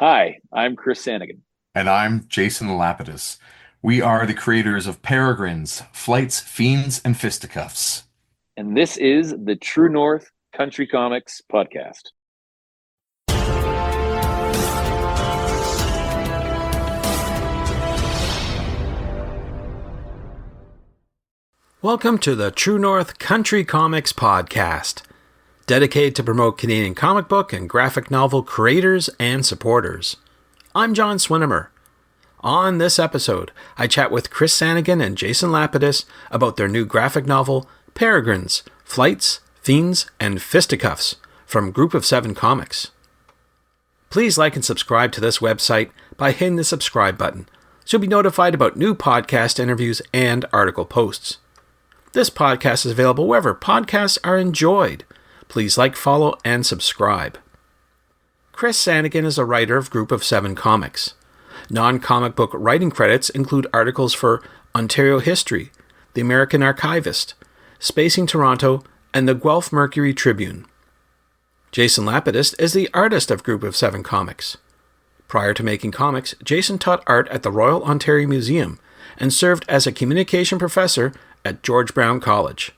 Hi, I'm Chris Sanagan. And I'm Jason Lapidus. We are the creators of Peregrines, Flights, Fiends, and Fisticuffs. And this is the True North Country Comics Podcast. Welcome to the True North Country Comics Podcast, dedicated to promote Canadian comic book and graphic novel creators and supporters. I'm John Swinimer. On this episode, I chat with Chris Sanagan and Jason Lapidus about their new graphic novel, Peregrines, Flights, Fiends, and Fisticuffs, from Group of Seven Comics. Please like and subscribe to this website by hitting the subscribe button, so you'll be notified about new podcast interviews and article posts. This podcast is available wherever podcasts are enjoyed. Please like, follow, and subscribe. Chris Sanagan is a writer of Group of Seven Comics. Non-comic book writing credits include articles for Ontario History, The American Archivist, Spacing Toronto, and the Guelph Mercury Tribune. Jason Lapidus is the artist of Group of Seven Comics. Prior to making comics, Jason taught art at the Royal Ontario Museum and served as a communication professor at George Brown College.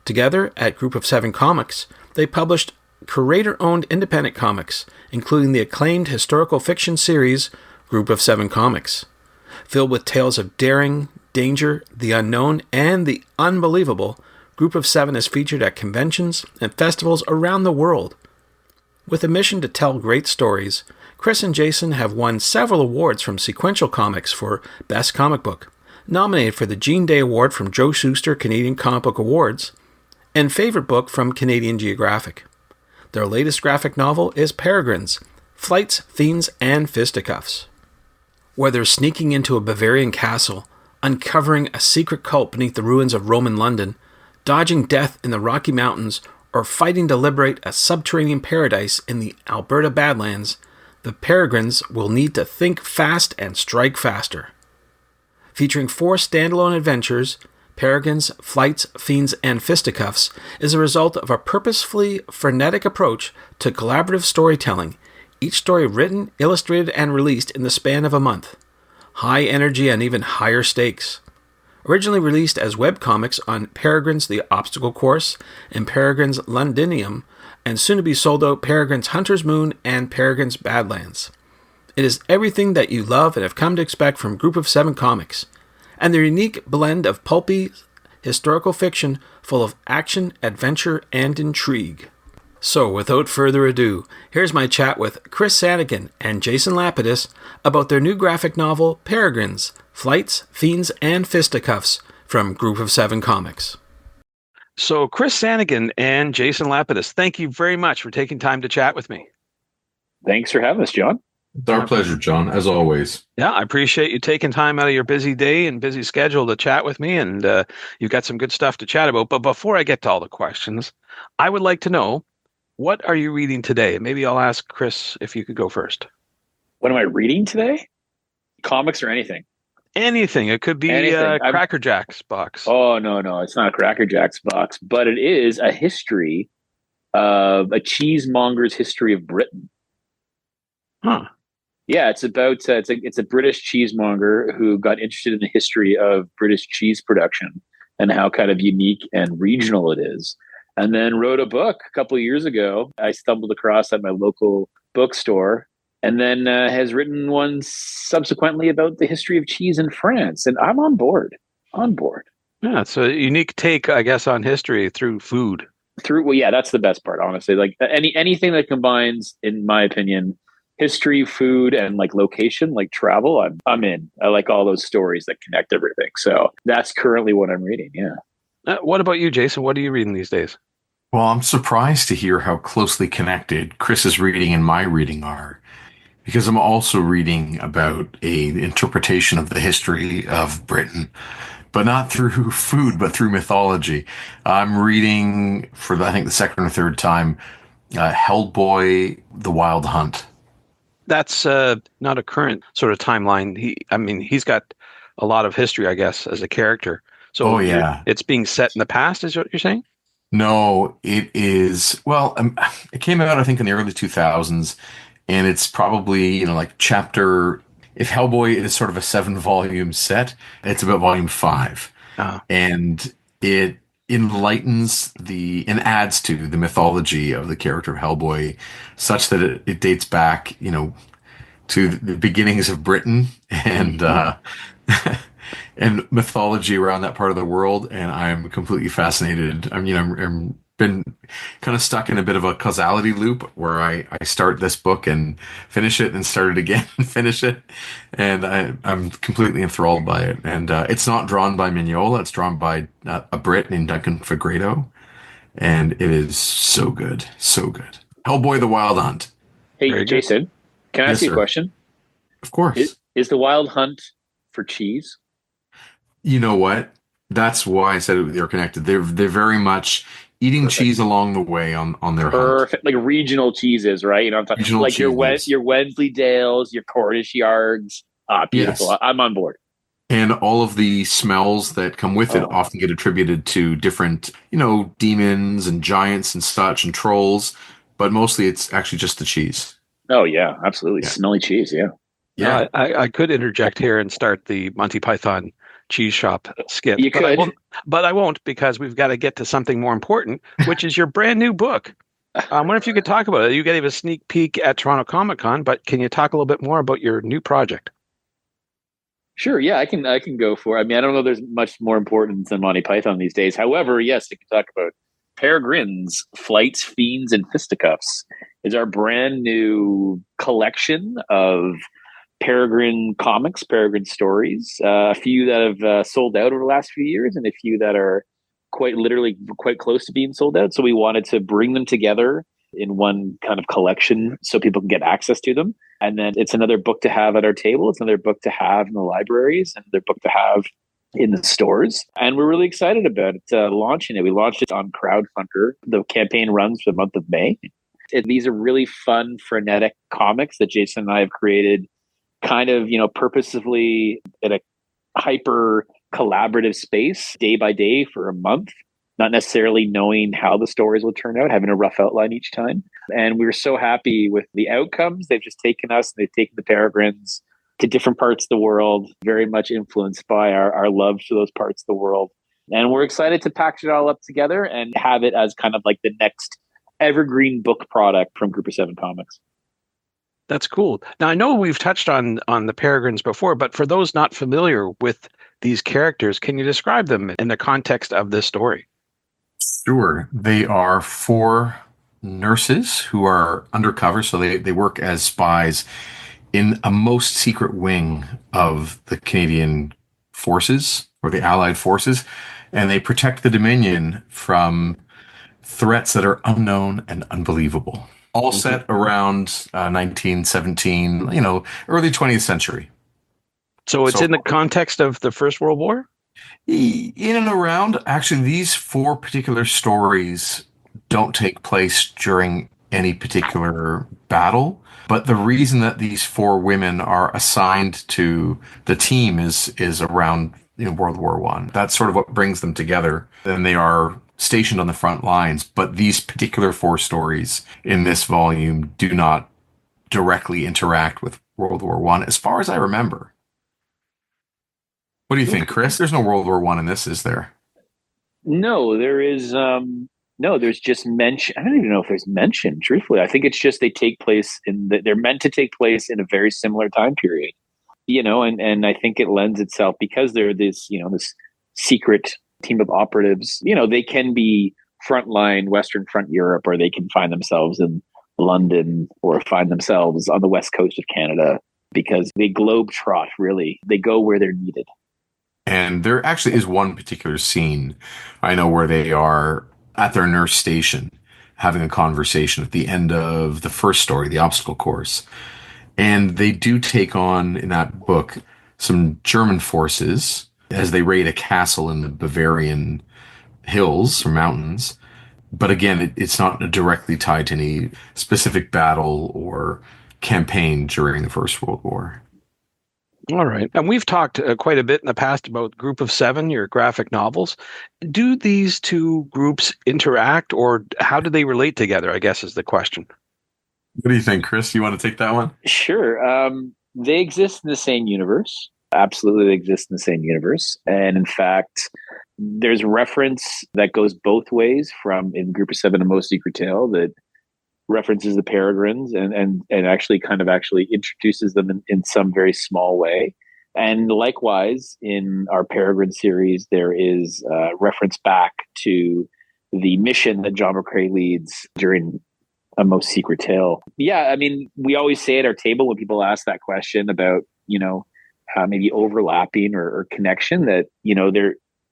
Together, at Group of Seven Comics, they published curator-owned independent comics, including the acclaimed historical fiction series Group of Seven Comics. Filled with tales of daring, danger, the unknown, and the unbelievable, Group of Seven is featured at conventions and festivals around the world. With a mission to tell great stories, Chris and Jason have won several awards from Sequential Comics for Best Comic Book, nominated for the Jean Day Award from Joe Shuster Canadian Comic Book Awards, and Favorite Book from Canadian Geographic. Their latest graphic novel is Peregrines, Flights, Fiends, and Fisticuffs. Whether sneaking into a Bavarian castle, uncovering a secret cult beneath the ruins of Roman London, dodging death in the Rocky Mountains, or fighting to liberate a subterranean paradise in the Alberta Badlands, the Peregrines will need to think fast and strike faster. Featuring 4 standalone adventures, Peregrines, Flights, Fiends, and Fisticuffs is a result of a purposefully frenetic approach to collaborative storytelling, each story written, illustrated, and released in the span of a month. High energy and even higher stakes. Originally released as webcomics on Peregrines The Obstacle Course and Peregrines Londinium, and soon to be sold out Peregrines Hunter's Moon and Peregrines Badlands. It is everything that you love and have come to expect from Group of Seven Comics, and their unique blend of pulpy historical fiction full of action, adventure, and intrigue. So, without further ado, here's my chat with Chris Sanagan and Jason Lapidus about their new graphic novel, Peregrines, Flights, Fiends, and Fisticuffs, from Group of Seven Comics. So, Chris Sanagan and Jason Lapidus, thank you very much for taking time to chat with me. Thanks for having us, John. It's our pleasure, John, as always. Yeah, I appreciate you taking time out of your busy day and busy schedule to chat with me, and you've got some good stuff to chat about. But before I get to all the questions, I would like to know, what are you reading today? Maybe I'll ask Chris if you could go first. What am I reading today? Comics or anything? Anything. It could be a Cracker Jack's box. Oh, no. It's not a Cracker Jack's box, but it is a history of a cheesemonger's history of Britain. Huh. Yeah, it's about it's a British cheesemonger who got interested in the history of British cheese production and how kind of unique and regional it is, and then wrote a book a couple of years ago. I stumbled across at my local bookstore, and then has written one subsequently about the history of cheese in France, and I'm on board. Yeah, it's a unique take, I guess, on history through food. Well, yeah, that's the best part, honestly. Like anything that combines, in my opinion, history, food, and like location, like travel, I'm in. I like all those stories that connect everything. So that's currently what I'm reading. Yeah. What about you, Jason? What are you reading these days? Well, I'm surprised to hear how closely connected Chris's reading and my reading are, because I'm also reading about an interpretation of the history of Britain, but not through food, but through mythology. I'm reading for, I think, the second or third time, Hellboy, The Wild Hunt. That's not a current sort of timeline. He's got a lot of history, I guess, as a character. So it's being set in the past, is what you're saying? No, it is. Well, it came out, I think, in the early 2000s, And it's probably, like chapter, if Hellboy is sort of a 7-volume set, it's about volume 5. And it enlightens and adds to the mythology of the character of Hellboy such that it dates back, to the beginnings of Britain and and mythology around that part of the world. And I'm completely fascinated. I'm been kind of stuck in a bit of a causality loop where I start this book and finish it and start it again and finish it. And I'm completely enthralled by it. And it's not drawn by Mignola. It's drawn by a Brit named Duncan Fegredo. And it is so good. So good. Hellboy, the Wild Hunt. Hey, Jason, can I ask you a question? Of course. Is the Wild Hunt for cheese? You know what? That's why I said they're connected. They're very much eating cheese along the way on their perfect hunt. Like regional cheeses, right? I'm talking regional like cheeses. your Wensleydales, your Cornish yards. Beautiful. Yes. I'm on board. And all of the smells that come with it often get attributed to different, demons and giants and such and trolls, but mostly it's actually just the cheese. Oh yeah, absolutely. Yeah. Smelly cheese, yeah. Yeah, I could interject here and start the Monty Python cheese shop skit. You could. But I won't because we've got to get to something more important, which is your brand new book. I wonder if you could talk about it. You gave a sneak peek at Toronto Comic Con, but can you talk a little bit more about your new project? Sure. Yeah, I can go for it. I mean, I don't know there's much more important than Monty Python these days. However, yes, I can talk about Peregrines, Flights, Fiends, and Fisticuffs is our brand new collection of Peregrine comics, Peregrine stories, a few that have sold out over the last few years and a few that are quite literally quite close to being sold out. So we wanted to bring them together in one kind of collection so people can get access to them. And then it's another book to have at our table. It's another book to have in the libraries, another book to have in the stores. And we're really excited about launching it. We launched it on Crowdfunder. The campaign runs for the month of May. These are really fun, frenetic comics that Jason and I have created kind of, purposefully in a hyper collaborative space day by day for a month, not necessarily knowing how the stories will turn out, having a rough outline each time. And we were so happy with the outcomes. They've just taken us, they've taken the Peregrines to different parts of the world, very much influenced by our love for those parts of the world. And we're excited to package it all up together and have it as kind of like the next evergreen book product from Group of Seven Comics. That's cool. Now, I know we've touched on the Peregrines before, but for those not familiar with these characters, can you describe them in the context of this story? Sure. They are 4 nurses who are undercover, so they work as spies in a most secret wing of the Canadian forces or the Allied forces, and they protect the Dominion from threats that are unknown and unbelievable. All set around 1917, early 20th century. So it's in the context of the First World War? In and around. Actually, these 4 particular stories don't take place during any particular battle. But the reason that these 4 women are assigned to the team is around World War I. That's sort of what brings them together. And they are stationed on the front lines. But these particular 4 stories in this volume do not directly interact with World War I, as far as I remember. What do you think, Chris? There's no World War I in this, is there? No, there is. No, there's just mention. I don't even know if there's mention. Truthfully, I think it's just they take place they're meant to take place in a very similar time period. And I think it lends itself because they're this secret team of operatives. They can be frontline Western Front Europe, or they can find themselves in London, or find themselves on the west coast of Canada, because they globetrot. Really, they go where they're needed. And there actually is one particular scene I know where they are at their nurse station having a conversation at the end of the first story, The Obstacle Course. And they do take on, in that book, some German forces as they raid a castle in the Bavarian hills or mountains. But again, it's not directly tied to any specific battle or campaign during the First World War. All right. And we've talked quite a bit in the past about Group of Seven, your graphic novels. Do these 2 groups interact, or how do they relate together, I guess is the question? What do you think, Chris? You want to take that one? Sure. They exist in the same universe. Absolutely, they exist in the same universe. And in fact, there's reference that goes both ways from in Group of Seven and Most Secret Tale that references the Peregrines and actually introduces them in some very small way. And likewise, in our Peregrine series, there is reference back to the mission that John McCrae leads during A Most Secret Tale. Yeah, I mean, we always say at our table when people ask that question about, maybe overlapping or connection that,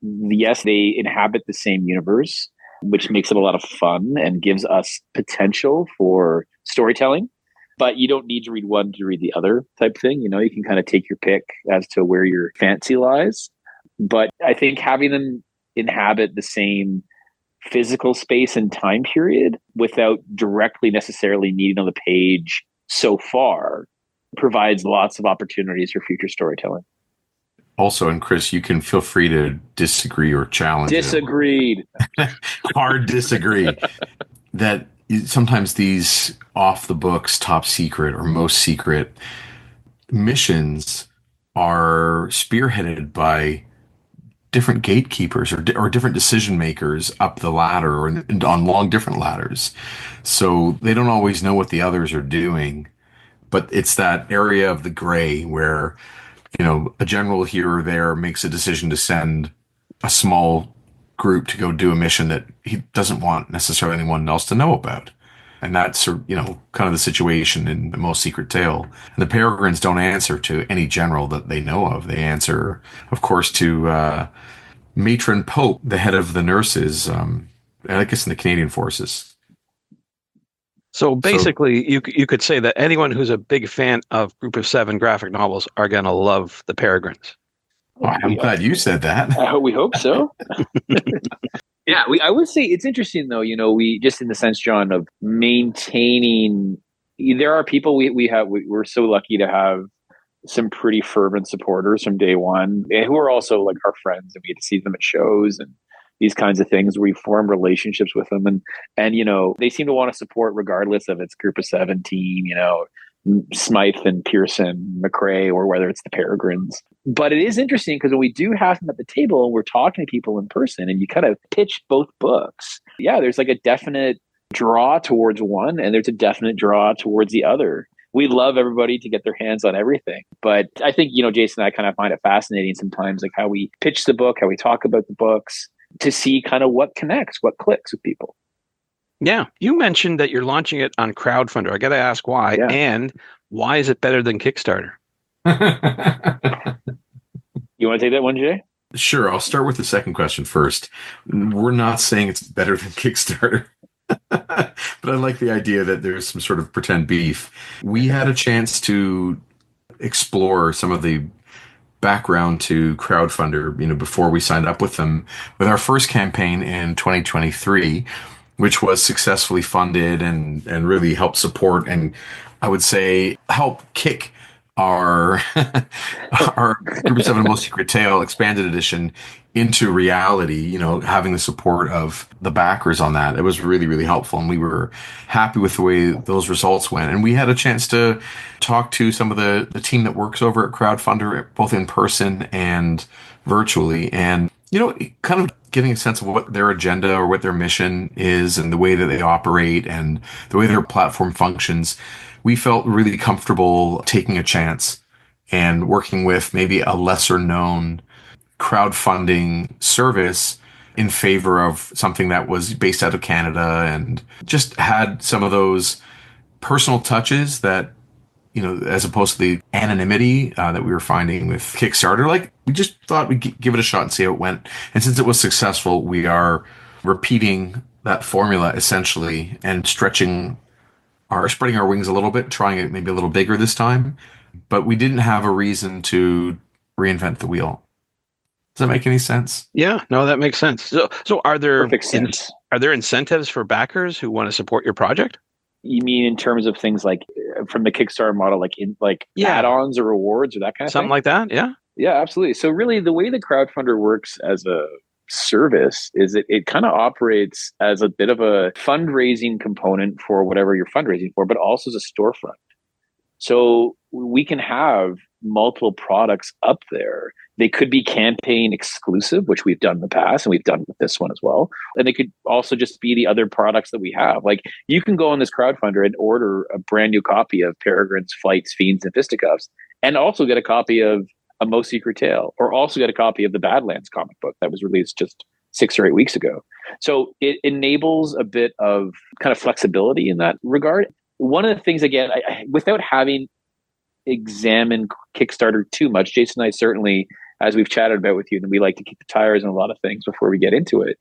yes, they inhabit the same universe, which makes it a lot of fun and gives us potential for storytelling. But you don't need to read one to read the other type thing. You can kind of take your pick as to where your fancy lies. But I think having them inhabit the same physical space and time period without directly necessarily needing on the page so far provides lots of opportunities for future storytelling. Also, and Chris, you can feel free to disagree or challenge. Disagreed. Hard disagree. That sometimes these off the books, top secret or most secret missions are spearheaded by different gatekeepers or different decision makers up the ladder or on long different ladders. So they don't always know what the others are doing, but it's that area of the gray where, a general here or there makes a decision to send a small group to go do a mission that he doesn't want necessarily anyone else to know about. And that's, kind of the situation in The Most Secret Tale. And the Peregrines don't answer to any general that they know of. They answer, of course, to Matron Pope, the head of the nurses, I guess in the Canadian Forces. So basically, you could say that anyone who's a big fan of Group of Seven graphic novels are going to love the Peregrines. Oh, I'm glad you said that. We hope so. Yeah, I would say it's interesting, though, we just in the sense, John, of maintaining, there are people we're so lucky to have some pretty fervent supporters from day one who are also like our friends, and we get to see them at shows and these kinds of things where we form relationships with them. And they seem to want to support regardless of it's Group of 17, Smythe and Pearson, McCrae, or whether it's the Peregrines. But it is interesting because when we do have them at the table and we're talking to people in person and you kind of pitch both books, yeah, there's like a definite draw towards one and there's a definite draw towards the other. We love everybody to get their hands on everything. But I think, Jason and I kind of find it fascinating sometimes, like how we pitch the book, how we talk about the books, to see kind of what connects, what clicks with people. Yeah. You mentioned that you're launching it on crowdfunder. I got to ask why. Yeah. And why is it better than Kickstarter? You want to take that one, Jay? Sure. I'll start with the second question first. We're not saying it's better than Kickstarter. But I like the idea that there's some sort of pretend beef. We had a chance to explore some of the background to crowdfunder, before we signed up with them, with our first campaign in 2023, which was successfully funded and really helped support and I would say help kick our our Group of Seven Most Secret Tale expanded edition into reality, having the support of the backers on that. It was really, really helpful. And we were happy with the way those results went. And we had a chance to talk to some of the team that works over at Crowdfunder, both in person and virtually. And, kind of getting a sense of what their agenda or what their mission is and the way that they operate and the way their platform functions. We felt really comfortable taking a chance and working with maybe a lesser known crowdfunding service in favor of something that was based out of Canada and just had some of those personal touches that, as opposed to the anonymity that we were finding with Kickstarter. Like, we just thought we'd give it a shot and see how it went. And since it was successful, we are repeating that formula essentially and spreading our wings a little bit, trying it maybe a little bigger this time. But we didn't have a reason to reinvent the wheel. Does that make any sense? Yeah, no, that makes sense. So are there incentives for backers who want to support your project? You mean in terms of things like from the Kickstarter model, like add-ons or rewards or that kind of something thing? Like that? Yeah. Yeah, absolutely. So really the way the crowdfunder works as a service is it kind of operates as a bit of a fundraising component for whatever you're fundraising for, but also as a storefront. So we can have multiple products up there. They could be campaign exclusive, which we've done in the past, and we've done with this one as well. And they could also just be the other products that we have. Like, you can go on this crowdfunder and order a brand new copy of Peregrines, Flights, Fiends, and Fisticuffs, and also get a copy of A Most Secret Tale, or also get a copy of the Badlands comic book that was released just 6 or 8 weeks ago. So it enables a bit of kind of flexibility in that regard. One of the things, again, without having examined Kickstarter too much, Jason and I certainly, as we've chatted about with you, and we like to kick the tires on a lot of things before we get into it.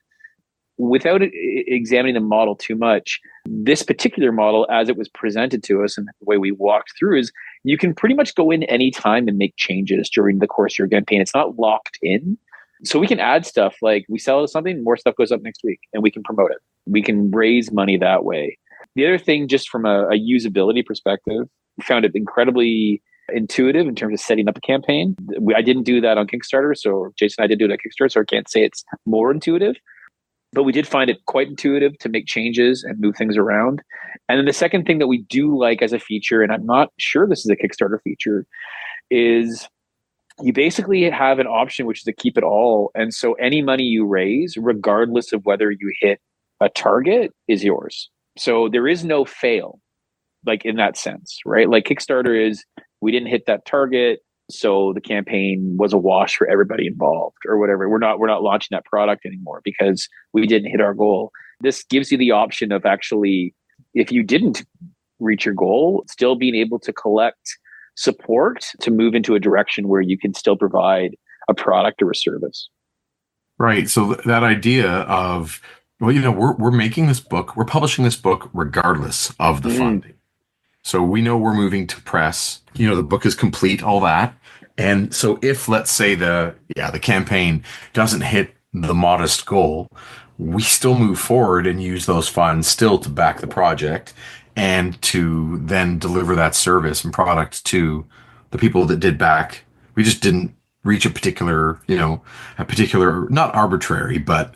Without examining the model too much, this particular model, as it was presented to us and the way we walked through, is you can pretty much go in any time and make changes during the course of your campaign. It's not locked in. So we can add stuff, like we sell something, more stuff goes up next week, and we can promote it. We can raise money that way. The other thing, just from a usability perspective, we found it incredibly intuitive in terms of setting up a campaign. I didn't do that on Kickstarter, so Jason and I did do it on Kickstarter, so I can't say it's more intuitive. But we did find it quite intuitive to make changes and move things around. And then the second thing that we do like as a feature, and I'm not sure this is a Kickstarter feature, is you basically have an option, which is to keep it all. And so any money you raise, regardless of whether you hit a target, is yours. So there is no fail, like in that sense, right? Like Kickstarter is, we didn't hit that target, so the campaign was a wash for everybody involved, or whatever. We're not launching that product anymore because we didn't hit our goal. This gives you the option of actually, if you didn't reach your goal, still being able to collect support to move into a direction where you can still provide a product or a service. Right. So that idea of, well, we're making this book, we're publishing this book regardless of the funding. So we know we're moving to press, the book is complete, all that. And so if, let's say the campaign doesn't hit the modest goal, we still move forward and use those funds still to back the project and to then deliver that service and product to the people that did back. We just didn't reach a particular, not arbitrary, but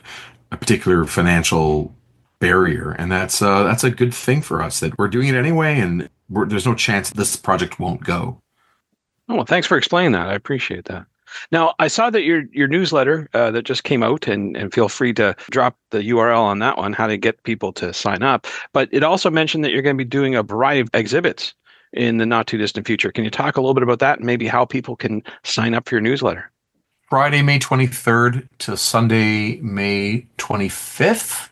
a particular financial barrier. And that's a good thing for us, that we're doing it anyway, and there's no chance this project won't go. Oh, well, thanks for explaining that. I appreciate that. Now, I saw that your newsletter that just came out, and feel free to drop the URL on that one, how to get people to sign up. But it also mentioned that you're going to be doing a variety of exhibits in the not too distant future. Can you talk a little bit about that, and maybe how people can sign up for your newsletter? Friday, May 23rd to Sunday, May 25th.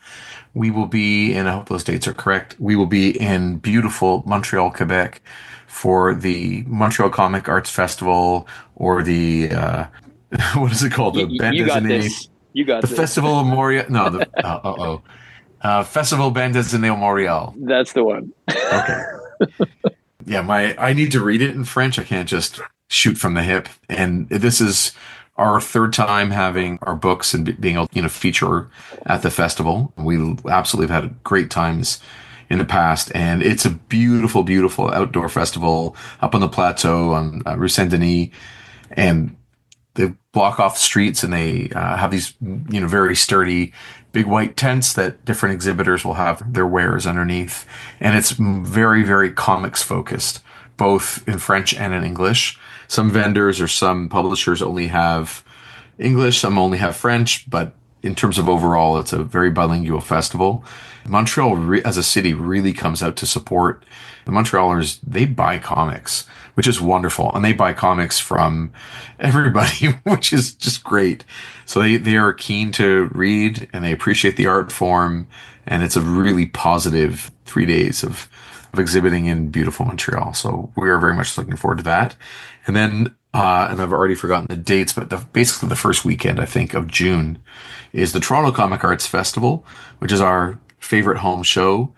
We will be in, I hope those dates are correct, we will be in beautiful Montreal, Quebec for the Montreal Comic Arts Festival, or the, what is it called? The Band You got Dessinée, this. You got the this. Festival of Montreal. No, the Festival Band Dessinée Montreal. That's the one. Okay. Yeah, I need to read it in French. I can't just shoot from the hip. And this is our third time having our books and being able to feature at the festival. We absolutely have had great times in the past, and it's a beautiful, beautiful outdoor festival up on the plateau on Rue Saint-Denis, and they block off the streets, and they have these very sturdy big white tents that different exhibitors will have their wares underneath, and it's very, very comics focused, both in French and in English. Some vendors or some publishers only have English, some only have French, but in terms of overall, it's a very bilingual festival. Montreal, as a city, really comes out to support. The Montrealers, they buy comics, which is wonderful. And they buy comics from everybody, which is just great. So they are keen to read, and they appreciate the art form. And it's a really positive 3 days of exhibiting in beautiful Montreal. So we are very much looking forward to that. And then, and I've already forgotten the dates, but basically the first weekend, I think, of June is the Toronto Comic Arts Festival, which is our favorite home show.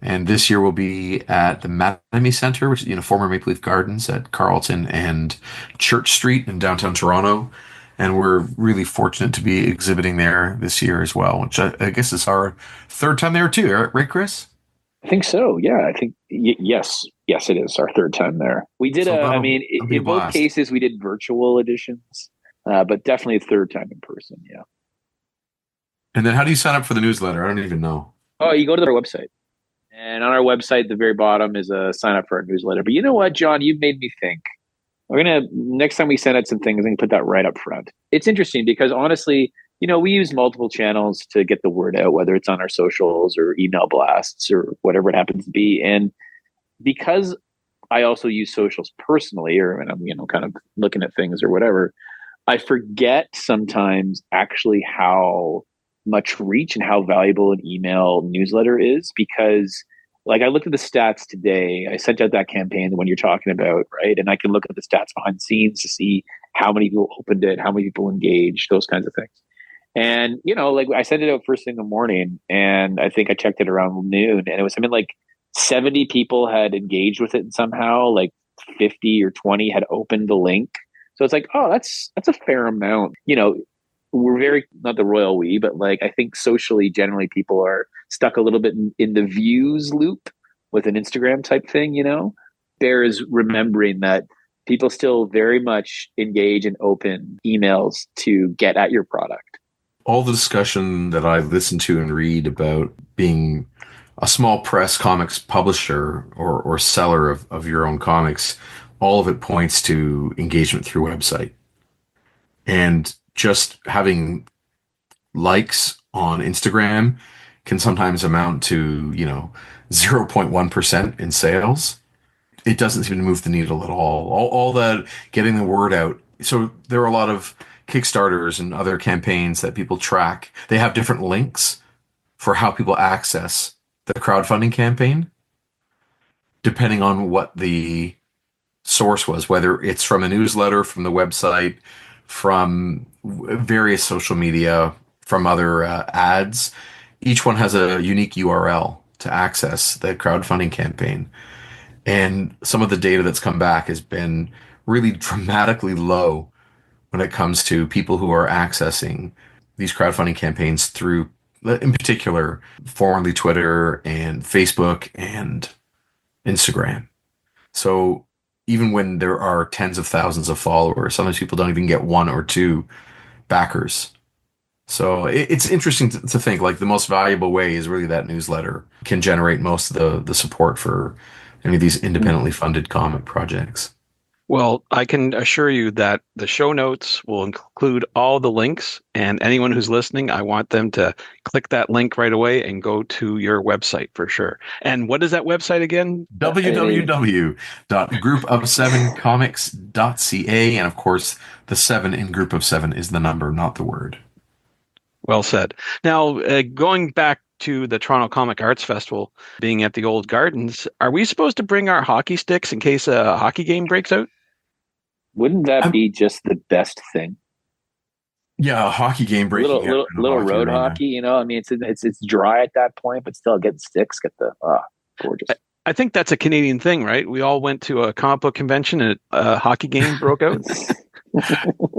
And this year we'll be at the Mattamy Center, which is, former Maple Leaf Gardens at Carleton and Church Street in downtown Toronto. And we're really fortunate to be exhibiting there this year as well, which I guess is our third time there too, right, Chris? I think so. Yeah, I think yes, it is our third time there. We did. In both cases, we did virtual editions, but definitely a third time in person. Yeah. And then how do you sign up for the newsletter? I don't even know. Oh, you go to our website. And on our website, at the very bottom is a sign up for our newsletter. But you know what, John? You made me think. We're going to, next time we send out some things, I'm going to put that right up front. It's interesting because honestly, we use multiple channels to get the word out, whether it's on our socials or email blasts or whatever it happens to be. And because I also use socials personally, or when I'm, kind of looking at things or whatever, I forget sometimes actually how much reach and how valuable an email newsletter is, because like I looked at the stats today. I sent out that campaign, the one you're talking about, right? And I can look at the stats behind the scenes to see how many people opened it, how many people engaged, those kinds of things. And, like I sent it out first thing in the morning, and I think I checked it around noon, and it was something like 70 people had engaged with it somehow, like 50 or 20 had opened the link. So it's like, oh, that's a fair amount. We're very, not the royal we, but like I think socially, generally people are stuck a little bit in the views loop with an Instagram type thing, There is remembering that people still very much engage and open emails to get at your product. All the discussion that I listen to and read about being a small press comics publisher or seller of your own comics, all of it points to engagement through website. And just having likes on Instagram can sometimes amount to, 0.1% in sales. It doesn't seem to move the needle at all. All that getting the word out. So there are a lot of Kickstarters and other campaigns that people track. They have different links for how people access the crowdfunding campaign, depending on what the source was, whether it's from a newsletter, from the website, from various social media, from other ads. Each one has a unique URL to access the crowdfunding campaign. And some of the data that's come back has been really dramatically low when it comes to people who are accessing these crowdfunding campaigns through, in particular, formerly Twitter and Facebook and Instagram. So even when there are tens of thousands of followers, sometimes people don't even get one or two backers. So it's interesting to think like the most valuable way is really that newsletter can generate most of the support for any of these independently funded comic projects. Well, I can assure you that the show notes will include all the links, and anyone who's listening, I want them to click that link right away and go to your website for sure. And what is that website again? www.groupof7comics.ca. And of course, the 7 in Group of 7 is the number, not the word. Well said. Now, going back to the Toronto Comic Arts Festival being at the Old Gardens, are we supposed to bring our hockey sticks in case a hockey game breaks out? Wouldn't that be just the best thing? Yeah, a hockey game breaking out. Little road hockey, I mean, it's dry at that point, but still get the sticks, gorgeous. I think that's a Canadian thing, right? We all went to a comic book convention and a hockey game broke out.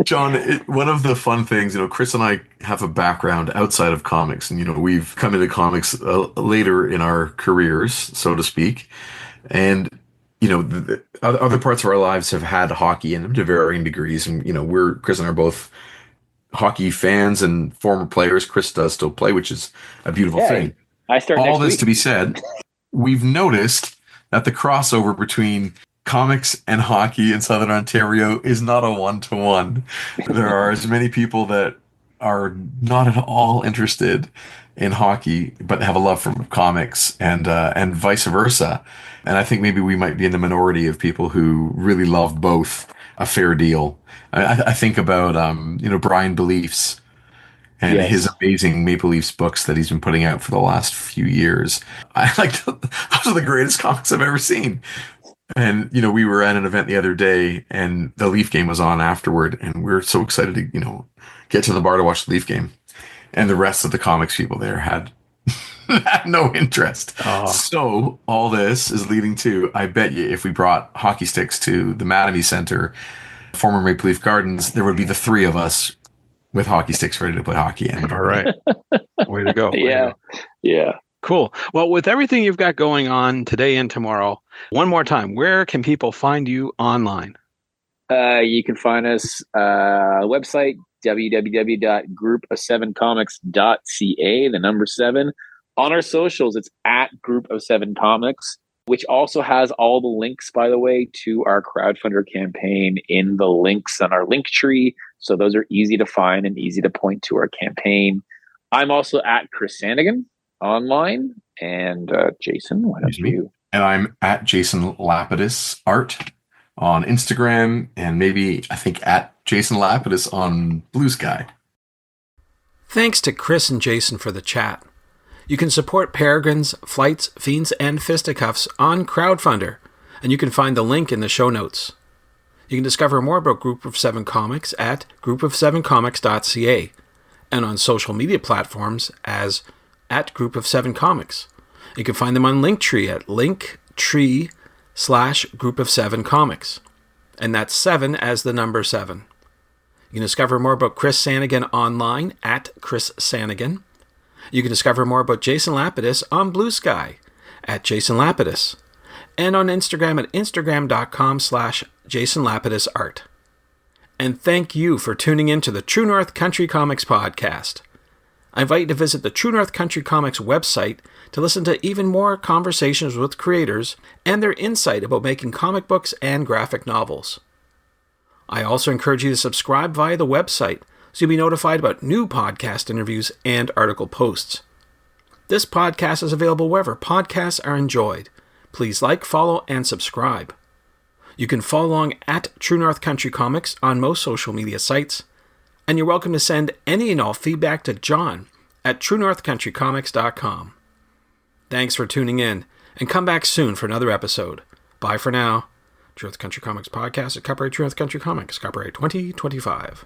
John, one of the fun things, Chris and I have a background outside of comics, and we've come into comics later in our careers, so to speak, and the other parts of our lives have had hockey in them to varying degrees, and Chris and I are both hockey fans and former players. Chris does still play, which is a beautiful thing. I start all next this week. To be said, we've noticed that the crossover between comics and hockey in Southern Ontario is not a one-to-one. There are as many people that are not at all interested in hockey, but have a love for comics, and vice versa. And I think maybe we might be in the minority of people who really love both a fair deal. I think about Brian Beliefs and his amazing Maple Leafs books that he's been putting out for the last few years. Those are the greatest comics I've ever seen. And, we were at an event the other day and the Leaf game was on afterward, and we were so excited to, get to the bar to watch the Leaf game. And the rest of the comics people there had no interest. Oh. So all this is leading to, I bet you if we brought hockey sticks to the Mattamy Center, former Maple Leaf Gardens, there would be the three of us with hockey sticks ready to play hockey in. All right. Way to go. Yeah. Cool. Well, with everything you've got going on today and tomorrow, one more time, where can people find you online? You can find us website, www.group of7comics.ca, the number 7. On our socials, it's at Group of 7 Comics, which also has all the links, by the way, to our crowdfunder campaign in the links on our link tree. So those are easy to find and easy to point to our campaign. I'm also at Chris Sanagan online. And Jason, why don't you? And I'm at Jason Lapidus Art on Instagram, and maybe I think at Jason Lapidus on Blue Sky. Thanks to Chris and Jason for the chat. You can support Peregrines, Flights, Fiends, and Fisticuffs on Crowdfunder, and you can find the link in the show notes. You can discover more about Group of 7 Comics at groupof7comics.ca and on social media platforms as at Group of 7 Comics. You can find them on Linktree at linktree/Group of 7 Comics. And that's 7 as the number 7. You can discover more about Chris Sanagan online at Chris Sanagan. You can discover more about Jason Lapidus on Blue Sky at Jason Lapidus. And on Instagram at instagram.com/JasonLapidusArt. And thank you for tuning in to the True North Country Comics podcast. I invite you to visit the True North Country Comics website to listen to even more conversations with creators and their insight about making comic books and graphic novels. I also encourage you to subscribe via the website so you'll be notified about new podcast interviews and article posts. This podcast is available wherever podcasts are enjoyed. Please like, follow, and subscribe. You can follow along at True North Country Comics on most social media sites, and you're welcome to send any and all feedback to John at truenorthcountrycomics.com. Thanks for tuning in, and come back soon for another episode. Bye for now. True North Country Comics Podcast is copyright True North Country Comics, copyright 2025.